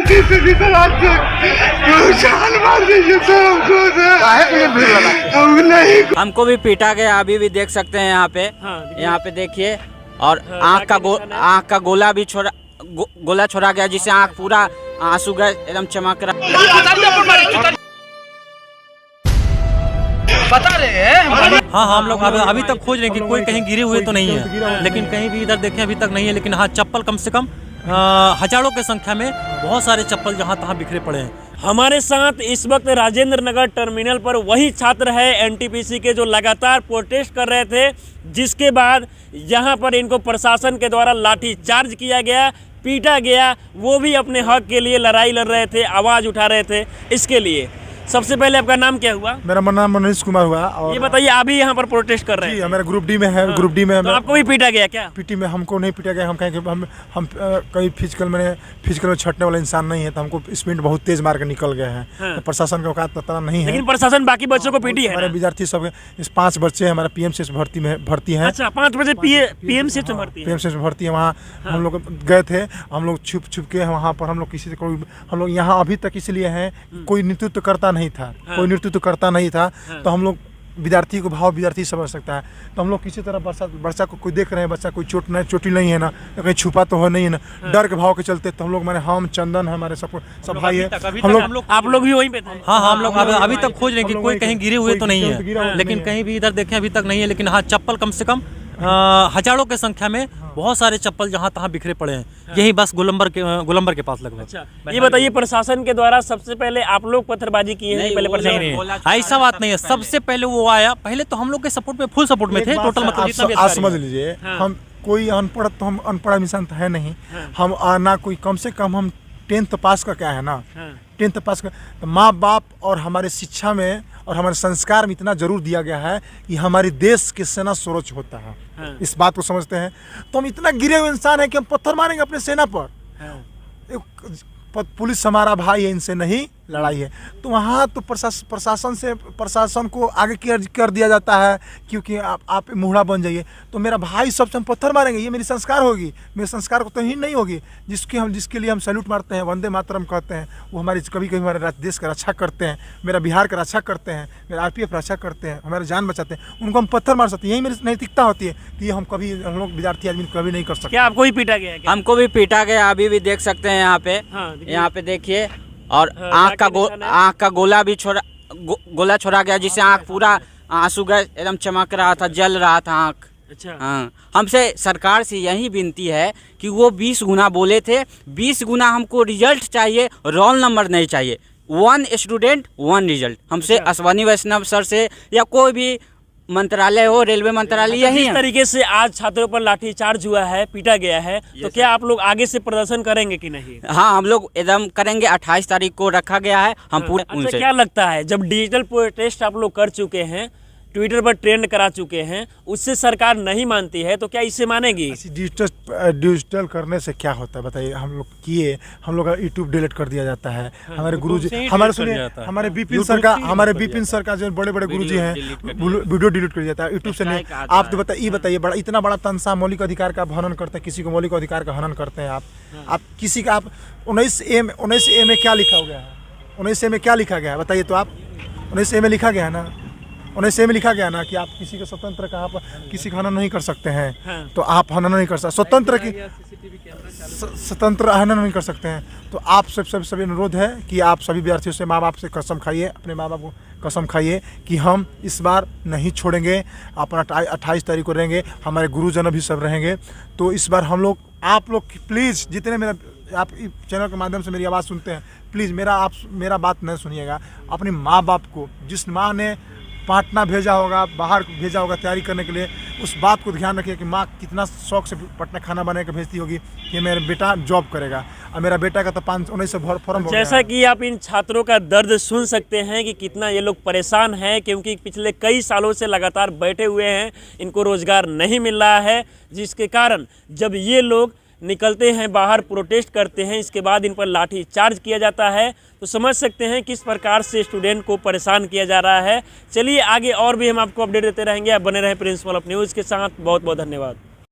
गलती से निकल आते जान मार दीजिए सर हमको नहीं। हमको भी पीटा गया, अभी भी देख सकते हैं यहाँ पे। यहाँ पे देखिए, और आँख का गोला भी गोला छोड़ा गया, जिससे आँख पूरा आंसू गए, एकदम चमक रहा। बता रहे हैं। हाँ, हम लोग अभी तक खोज रहे हैं कि कोई कहीं गिरे हुए तो नहीं है, लेकिन कहीं भी इधर देखें अभी तक नहीं है। लेकिन हाँ, चप्पल कम से कम हजारों की संख्या में बहुत सारे चप्पल जहाँ तहाँ बिखरे पड़े हैं। हमारे साथ इस वक्त राजेंद्र नगर टर्मिनल पर वही छात्र है एनटीपीसी के जो लगातार प्रोटेस्ट कर रहे थे, जिसके बाद यहाँ पर इनको प्रशासन के द्वारा लाठी चार्ज किया गया, पीटा गया। वो भी अपने हक के लिए लड़ाई लड़ रहे थे, आवाज़ उठा रहे थे इसके लिए। सबसे पहले आपका नाम क्या हुआ? मेरा नाम मनीष कुमार हुआ। और ये बताइए, अभी यहाँ पर प्रोटेस्ट कर रहे हैं? हमारा ग्रुप डी में है। ग्रुप डी में तो आपको भी पीटा गया क्या? पीटी में हमको नहीं पीटा गया। हम कहें कि हम कहीं फिजिकल में छटने वाला इंसान नहीं है, तो हमको स्पीड बहुत तेज मार के निकल गए हैं। तो प्रशासन का औकात पता नहीं है। लेकिन प्रशासन बाकी बच्चों को पीटी है। हमारे विद्यार्थी सब इस 5 बच्चे हमारा पीएमसीएच भर्ती है। अच्छा, 5 बजे पीएमसीएच में भर्ती है। वहाँ हम लोग गए थे, हम लोग छुप के वहाँ पर हम लोग किसी से हम लोग यहाँ अभी तक इसलिए हैं, कोई नेतृत्व करता नहीं था, कोई नेतृत्व करता नहीं था। तो हम लोग विद्यार्थी को भाव विद्यार्थी समझ सकता है। तो हम लोग किसी तरह बच्चा को कोई देख रहे हैं, बच्चा कोई चोटी नहीं है ना, कहीं छुपा तो हो नहीं है ना, डर के भाव के चलते। तो हम लोग हम चंदन है, हमारे सब भाई है, आप लोग भी वहीं पे थे? हाँ, हम लोग अभी तक खोज रहे हैं कि कोई कहीं गिरे हुए तो नहीं है, लेकिन कहीं भी इधर देखें अभी तक नहीं है। लेकिन हाँ, चप्पल कम से कम हजारों की संख्या में बहुत सारे चप्पल जहाँ तहाँ बिखरे पड़े हैं। यही बस गोलंबर के पास लगभग। अच्छा, ये बताइए, प्रशासन के द्वारा सबसे पहले आप लोग पत्थरबाजी किए हैं? पहले प्रशासन ऐसा बात नहीं है, सबसे पहले वो आया। पहले तो हम लोग के सपोर्ट में फुल सपोर्ट में थे टोटल, मतलब जितना भी आप समझ लीजिए। हम कोई अनपढ़ तो हम अनपढ़ इंसान तो है नहीं। हम ना कोई, कम से कम हम 10th पास का क्या है ना, 10th पास का। तो माँ बाप और हमारे शिक्षा में और हमारे संस्कार में इतना जरूर दिया गया है कि हमारे देश के सेना सर्वोच्च होता है। इस बात को समझते हैं। तो हम इतना गिरे हुए इंसान हैं कि हम पत्थर मारेंगे अपने सेना पर। पुलिस हमारा भाई है, इनसे नहीं लड़ाई है। तो वहाँ तो प्रशासन को आगे कर दिया जाता है, क्योंकि आप मुहरा बन जाइए। तो मेरा भाई सबसे हम पत्थर मारेंगे, ये मेरी संस्कार होगी, मेरे संस्कार को तो ही नहीं होगी। जिसके लिए हम सैल्यूट मारते हैं, वंदे मातरम कहते हैं, वो हमारी कभी हमारे देश का रक्षा करते हैं, मेरा बिहार का रक्षा करते हैं, मेरा RPF रक्षा करते हैं, हमारे जान बचाते हैं। उनको हम पत्थर मार सकते हैं, यही मेरी नैतिकता होती है। तो ये हम लोग विद्यार्थी आदमी कभी नहीं कर सकते। क्या आपको भी पीटा गया? हमको भी पीटा गया, अभी भी देख सकते हैं यहाँ पे। यहाँ पे देखिए, और आँख का गोला भी गोला छोड़ा गया, जिससे आँख पूरा आंसू गए, एकदम चमक रहा था, जल रहा था आँख। अच्छा, हाँ, हमसे सरकार से यही विनती है कि वो 20 गुना बोले थे, 20 गुना हमको रिजल्ट चाहिए, रोल नंबर नहीं चाहिए। 1 स्टूडेंट 1 रिजल्ट। हमसे अश्वनी वैष्णव सर से या कोई भी मंत्रालय हो, रेलवे मंत्रालय, यही इस तरीके से आज छात्रों पर लाठीचार्ज हुआ है, पीटा गया है, तो क्या आप लोग आगे से प्रदर्शन करेंगे कि नहीं? हाँ, हम लोग एकदम करेंगे। 28 तारीख को रखा गया है। हम पूरे अच्छा, क्या लगता है, जब डिजिटल प्रोटेस्ट आप लोग कर चुके हैं, ट्विटर पर ट्रेंड करा चुके हैं, उससे सरकार नहीं मानती है, तो क्या इससे मानेगी? डिजिटल करने से क्या होता है बताइए? हम लोग किए, हम लोग का यूट्यूब डिलीट कर दिया जाता है। हमारे गुरुजी, हमारे सुनिए, हमारे विपिन सर का जो बड़े बड़े गुरुजी हैं, वीडियो डिलीट कर दिया जाता है यूट्यूब से। नहीं, आप तो बताइए, बड़ा इतना बड़ा तनसा मौलिक अधिकार का हनन करते हैं, किसी को मौलिक अधिकार का हनन करते हैं आप किसी का। आप 19A में क्या लिखा गया है? 19A में क्या लिखा गया है बताइए? तो आप 19A में लिखा गया है ना, 19A में लिखा गया ना कि आप किसी के स्वतंत्र का आप किसी का हनन नहीं कर सकते हैं। तो आप हनन नहीं कर सकते, स्वतंत्र हनन नहीं कर सकते हैं। तो आप सभी अनुरोध है कि आप सभी विद्यार्थियों से, माँ बाप से कसम खाइए, अपने माँ बाप को कसम खाइए कि हम इस बार नहीं छोड़ेंगे, अपना 28 तारीख को रहेंगे, हमारे गुरुजन भी सब रहेंगे। तो इस बार हम लोग, आप लोग प्लीज़, जितने आप चैनल के माध्यम से मेरी आवाज़ सुनते हैं, प्लीज़ मेरा बात नहीं सुनिएगा। अपनी माँ बाप को, जिस माँ ने पाटना भेजा होगा, बाहर भेजा होगा तैयारी करने के लिए, उस बात को ध्यान रखिए कि माँ कितना शौक से पटना खाना बना के भेजती होगी कि मेरा बेटा जॉब करेगा। और मेरा बेटा का तो 19 से फॉर्म। जैसा कि आप इन छात्रों का दर्द सुन सकते हैं कि कितना ये लोग परेशान हैं, क्योंकि पिछले कई सालों से लगातार बैठे हुए हैं, इनको रोजगार नहीं मिल रहा है, जिसके कारण जब ये लोग निकलते हैं बाहर, प्रोटेस्ट करते हैं, इसके बाद इन पर लाठी चार्ज किया जाता है। तो समझ सकते हैं किस प्रकार से स्टूडेंट को परेशान किया जा रहा है। चलिए आगे और भी हम आपको अपडेट देते रहेंगे। आप बने रहें प्रिंसिपल ऑफ न्यूज़ के साथ। बहुत बहुत धन्यवाद।